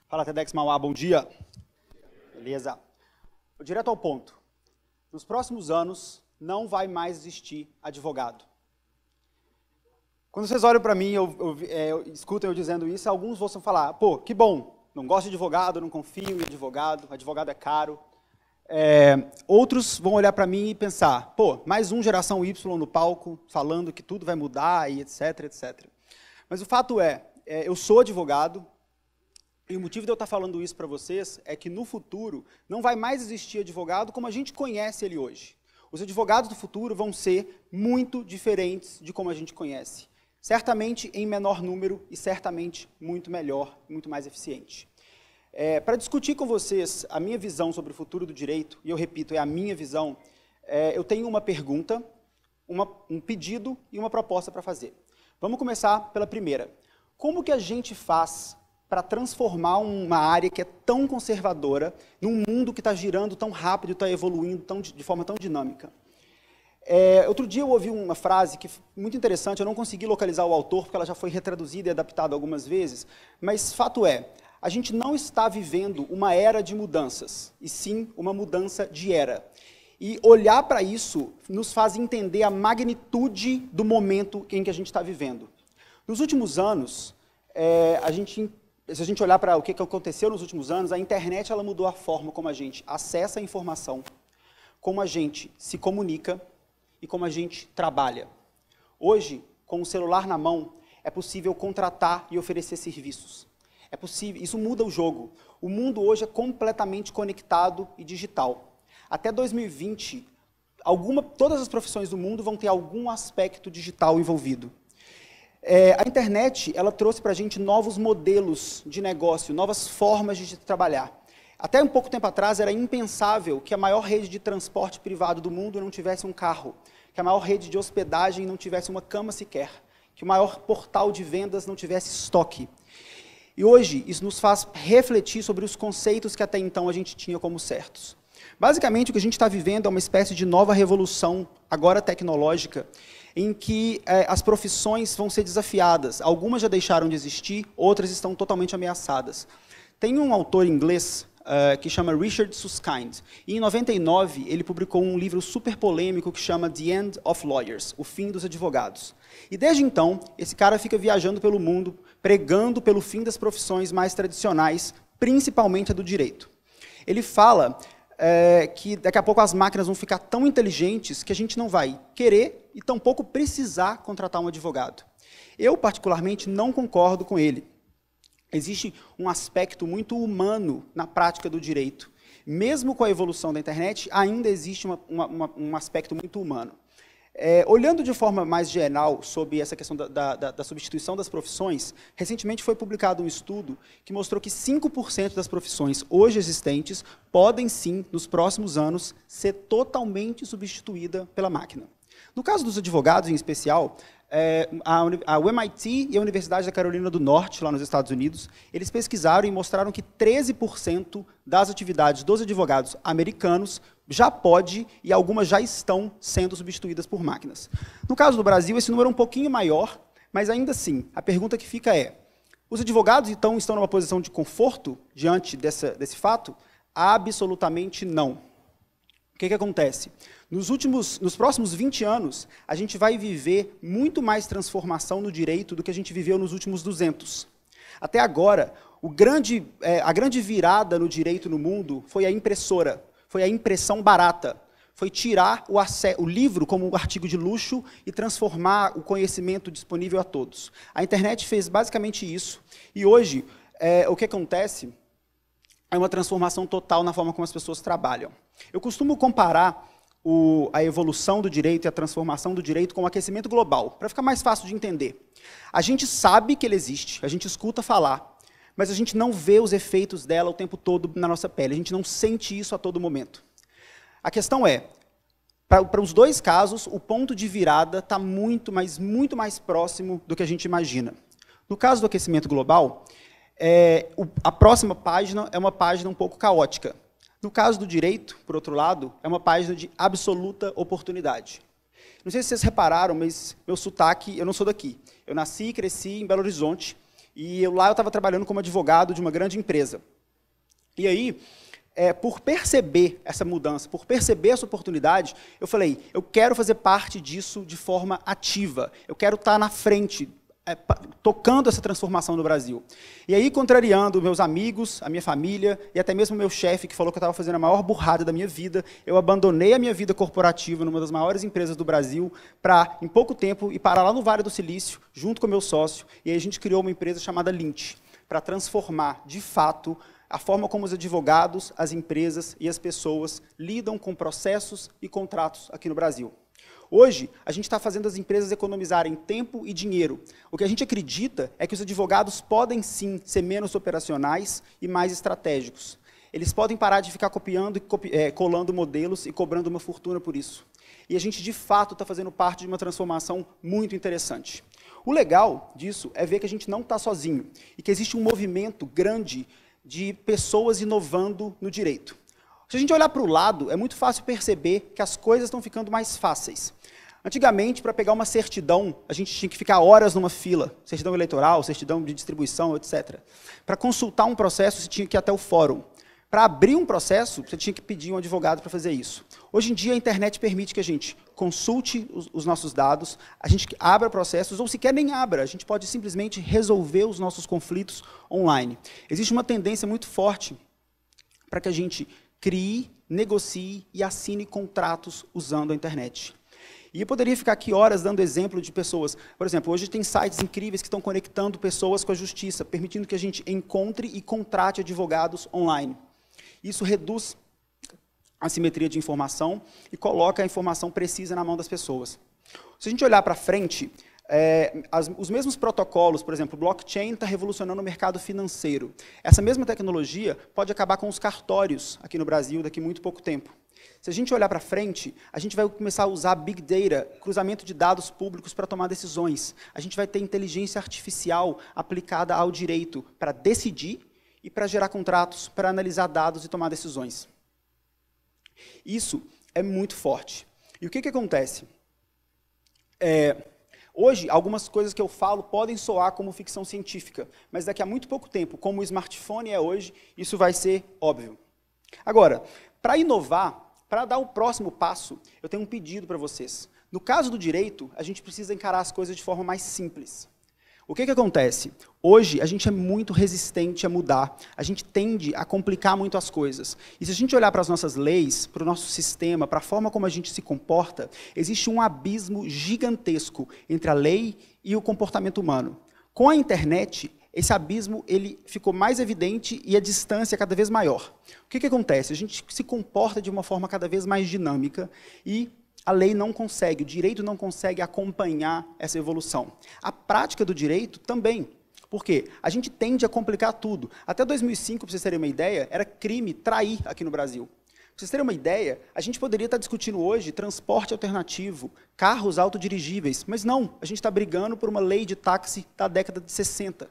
Fala, TEDx Mauá, bom dia. Beleza. Direto ao ponto. Nos próximos anos, não vai mais existir advogado. Quando vocês olham para mim, escutam eu dizendo isso, alguns vão falar, pô, que bom, não gosto de advogado, não confio em advogado é caro. Outros vão olhar para mim e pensar, pô, mais um geração Y no palco, falando que tudo vai mudar e etc, etc. Mas o fato eu sou advogado, e o motivo de eu estar falando isso para vocês é que no futuro não vai mais existir advogado como a gente conhece ele hoje. Os advogados do futuro vão ser muito diferentes de como a gente conhece. Certamente em menor número e certamente muito melhor, muito mais eficiente. Para discutir com vocês a minha visão sobre o futuro do direito, e eu repito, é a minha visão, eu tenho uma pergunta, um pedido e uma proposta para fazer. Vamos começar pela primeira. Como que a gente faz para transformar uma área que é tão conservadora num mundo que está girando tão rápido, está evoluindo de forma tão dinâmica? Outro dia eu ouvi uma frase que muito interessante, eu não consegui localizar o autor, porque ela já foi retraduzida e adaptada algumas vezes, mas fato a gente não está vivendo uma era de mudanças, e sim uma mudança de era. E olhar para isso nos faz entender a magnitude do momento em que a gente está vivendo. Nos últimos anos, se a gente olhar para o que aconteceu nos últimos anos, a internet ela mudou a forma como a gente acessa a informação, como a gente se comunica e como a gente trabalha. Hoje, com o celular na mão, é possível contratar e oferecer serviços. É possível, isso muda o jogo. O mundo hoje é completamente conectado e digital. Até 2020, todas as profissões do mundo vão ter algum aspecto digital envolvido. A internet, ela trouxe para a gente novos modelos de negócio, novas formas de trabalhar. Até um pouco tempo atrás, era impensável que a maior rede de transporte privado do mundo não tivesse um carro, que a maior rede de hospedagem não tivesse uma cama sequer, que o maior portal de vendas não tivesse estoque. E hoje, isso nos faz refletir sobre os conceitos que até então a gente tinha como certos. Basicamente, o que a gente está vivendo é uma espécie de nova revolução, agora tecnológica, em que as profissões vão ser desafiadas. Algumas já deixaram de existir, outras estão totalmente ameaçadas. Tem um autor inglês que chama Richard Susskind, e em 99 ele publicou um livro super polêmico que chama The End of Lawyers, O Fim dos Advogados. E desde então, esse cara fica viajando pelo mundo, pregando pelo fim das profissões mais tradicionais, principalmente a do direito. Ele fala que daqui a pouco as máquinas vão ficar tão inteligentes que a gente não vai querer e tampouco precisar contratar um advogado. Eu, particularmente, não concordo com ele. Existe um aspecto muito humano na prática do direito. Mesmo com a evolução da internet, ainda existe um aspecto muito humano. Olhando de forma mais geral sobre essa questão da substituição das profissões, recentemente foi publicado um estudo que mostrou que 5% das profissões hoje existentes podem sim, nos próximos anos, ser totalmente substituída pela máquina. No caso dos advogados, em especial, o MIT e a Universidade da Carolina do Norte, lá nos Estados Unidos, eles pesquisaram e mostraram que 13% das atividades dos advogados americanos já pode e algumas já estão sendo substituídas por máquinas. No caso do Brasil, esse número é um pouquinho maior, mas ainda assim, a pergunta que fica os advogados então estão numa posição de conforto diante desse fato? Absolutamente não. O que acontece? Nos próximos 20 anos, a gente vai viver muito mais transformação no direito do que a gente viveu nos últimos 200. Até agora, a grande virada no direito no mundo foi a impressora, foi a impressão barata, foi tirar o livro como um artigo de luxo e transformar o conhecimento disponível a todos. A internet fez basicamente isso, e hoje, o que acontece é uma transformação total na forma como as pessoas trabalham. Eu costumo comparar a evolução do direito e a transformação do direito com o aquecimento global, para ficar mais fácil de entender. A gente sabe que ele existe, a gente escuta falar, mas a gente não vê os efeitos dela o tempo todo na nossa pele, a gente não sente isso a todo momento. A questão para os dois casos, o ponto de virada está muito mais próximo do que a gente imagina. No caso do aquecimento global, a próxima página é uma página um pouco caótica. No caso do direito, por outro lado, é uma página de absoluta oportunidade. Não sei se vocês repararam, mas meu sotaque, eu não sou daqui. Eu nasci e cresci em Belo Horizonte, E lá eu estava trabalhando como advogado de uma grande empresa. E aí, por perceber essa mudança, por perceber essa oportunidade, eu falei, eu quero fazer parte disso de forma ativa. Eu quero estar na frente, tocando essa transformação no Brasil. E aí, contrariando meus amigos, a minha família e até mesmo meu chefe, que falou que eu estava fazendo a maior burrada da minha vida, eu abandonei a minha vida corporativa numa das maiores empresas do Brasil para, em pouco tempo, ir parar lá no Vale do Silício, junto com o meu sócio, e aí a gente criou uma empresa chamada Lynch, para transformar, de fato, a forma como os advogados, as empresas e as pessoas lidam com processos e contratos aqui no Brasil. Hoje, a gente está fazendo as empresas economizarem tempo e dinheiro. O que a gente acredita é que os advogados podem, sim, ser menos operacionais e mais estratégicos. Eles podem parar de ficar copiando e colando modelos e cobrando uma fortuna por isso. E a gente, de fato, está fazendo parte de uma transformação muito interessante. O legal disso é ver que a gente não está sozinho e que existe um movimento grande de pessoas inovando no direito. Se a gente olhar para o lado, é muito fácil perceber que as coisas estão ficando mais fáceis. Antigamente, para pegar uma certidão, a gente tinha que ficar horas numa fila, certidão eleitoral, certidão de distribuição, etc. Para consultar um processo, você tinha que ir até o fórum. Para abrir um processo, você tinha que pedir um advogado para fazer isso. Hoje em dia, a internet permite que a gente consulte os nossos dados, a gente abra processos, ou sequer nem abra, a gente pode simplesmente resolver os nossos conflitos online. Existe uma tendência muito forte para que a gente crie, negocie e assine contratos usando a internet. E eu poderia ficar aqui horas dando exemplo de pessoas. Por exemplo, hoje tem sites incríveis que estão conectando pessoas com a justiça, permitindo que a gente encontre e contrate advogados online. Isso reduz a assimetria de informação e coloca a informação precisa na mão das pessoas. Se a gente olhar para frente, os mesmos protocolos, por exemplo, o blockchain está revolucionando o mercado financeiro. Essa mesma tecnologia pode acabar com os cartórios aqui no Brasil daqui a muito pouco tempo. Se a gente olhar para frente, a gente vai começar a usar Big Data, cruzamento de dados públicos para tomar decisões. A gente vai ter inteligência artificial aplicada ao direito para decidir e para gerar contratos, para analisar dados e tomar decisões. Isso é muito forte. E o que acontece? Hoje, algumas coisas que eu falo podem soar como ficção científica, mas daqui a muito pouco tempo, como o smartphone é hoje, isso vai ser óbvio. Agora, para inovar, para dar o próximo passo, eu tenho um pedido para vocês. No caso do direito, a gente precisa encarar as coisas de forma mais simples. O que acontece? Hoje, a gente é muito resistente a mudar, a gente tende a complicar muito as coisas. E se a gente olhar para as nossas leis, para o nosso sistema, para a forma como a gente se comporta, existe um abismo gigantesco entre a lei e o comportamento humano. Com a internet, esse abismo ele ficou mais evidente e a distância cada vez maior. O que acontece? A gente se comporta de uma forma cada vez mais dinâmica e a lei não consegue, o direito não consegue acompanhar essa evolução. A prática do direito também. Por quê? A gente tende a complicar tudo. Até 2005, para vocês terem uma ideia, era crime trair aqui no Brasil. Para vocês terem uma ideia, a gente poderia estar discutindo hoje transporte alternativo, carros autodirigíveis, mas não, a gente está brigando por uma lei de táxi da década de 60.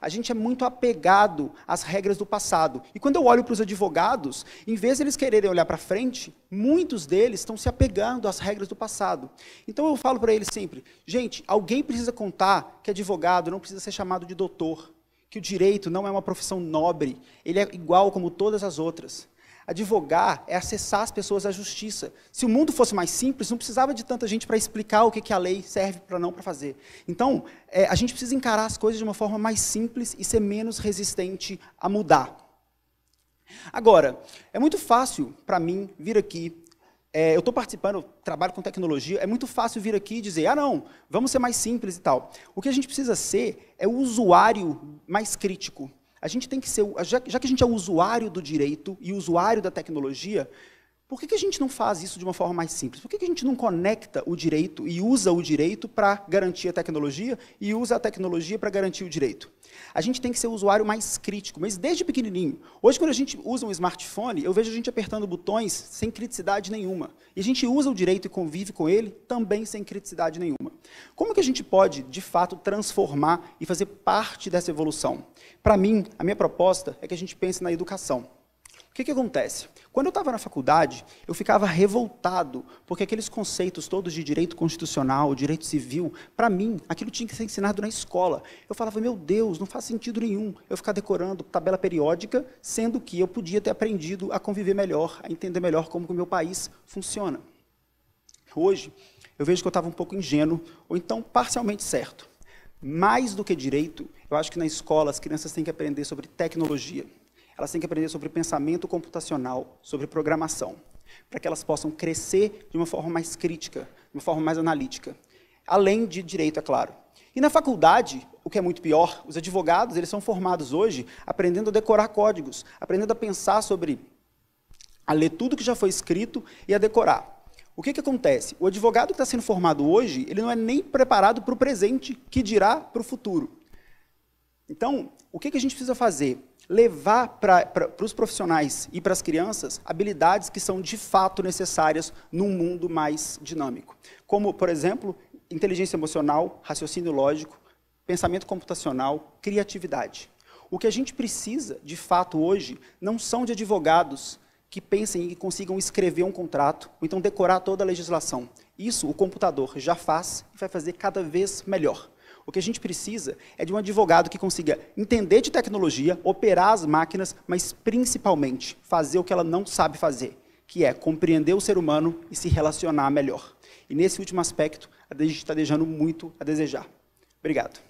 A gente é muito apegado às regras do passado. E quando eu olho para os advogados, em vez de eles quererem olhar para frente, muitos deles estão se apegando às regras do passado. Então eu falo para eles sempre, gente, alguém precisa contar que advogado não precisa ser chamado de doutor, que o direito não é uma profissão nobre, ele é igual como todas as outras. Advogar é acessar as pessoas à justiça. Se o mundo fosse mais simples, não precisava de tanta gente para explicar o que a lei serve para não para fazer. Então, a gente precisa encarar as coisas de uma forma mais simples e ser menos resistente a mudar. Agora, é muito fácil para mim vir aqui, eu estou participando, eu trabalho com tecnologia, é muito fácil vir aqui e dizer, não, vamos ser mais simples e tal. O que a gente precisa ser é o usuário mais crítico. A gente tem que ser, já que a gente é o usuário do direito e o usuário da tecnologia, por que a gente não faz isso de uma forma mais simples? Por que a gente não conecta o direito e usa o direito para garantir a tecnologia e usa a tecnologia para garantir o direito? A gente tem que ser o usuário mais crítico, mas desde pequenininho. Hoje, quando a gente usa um smartphone, eu vejo a gente apertando botões sem criticidade nenhuma. E a gente usa o direito e convive com ele também sem criticidade nenhuma. Como que a gente pode, de fato, transformar e fazer parte dessa evolução? Para mim, a minha proposta é que a gente pense na educação. O que acontece? Quando eu estava na faculdade, eu ficava revoltado, porque aqueles conceitos todos de direito constitucional, direito civil, para mim, aquilo tinha que ser ensinado na escola. Eu falava, meu Deus, não faz sentido nenhum eu ficar decorando tabela periódica, sendo que eu podia ter aprendido a conviver melhor, a entender melhor como que o meu país funciona. Hoje, eu vejo que eu estava um pouco ingênuo, ou então parcialmente certo. Mais do que direito, eu acho que na escola as crianças têm que aprender sobre tecnologia. Elas têm que aprender sobre pensamento computacional, sobre programação, para que elas possam crescer de uma forma mais crítica, de uma forma mais analítica. Além de direito, é claro. E na faculdade, o que é muito pior, os advogados eles são formados hoje aprendendo a decorar códigos, aprendendo a pensar sobre, a ler tudo que já foi escrito e a decorar. O que acontece? O advogado que está sendo formado hoje, ele não é nem preparado para o presente, que dirá para o futuro. Então, o que a gente precisa fazer? Levar para os profissionais e para as crianças habilidades que são de fato necessárias num mundo mais dinâmico. Como, por exemplo, inteligência emocional, raciocínio lógico, pensamento computacional, criatividade. O que a gente precisa, de fato, hoje, não são de advogados que pensem e consigam escrever um contrato, ou então decorar toda a legislação. Isso o computador já faz e vai fazer cada vez melhor. O que a gente precisa é de um advogado que consiga entender de tecnologia, operar as máquinas, mas principalmente fazer o que ela não sabe fazer, que é compreender o ser humano e se relacionar melhor. E nesse último aspecto, a gente está deixando muito a desejar. Obrigado.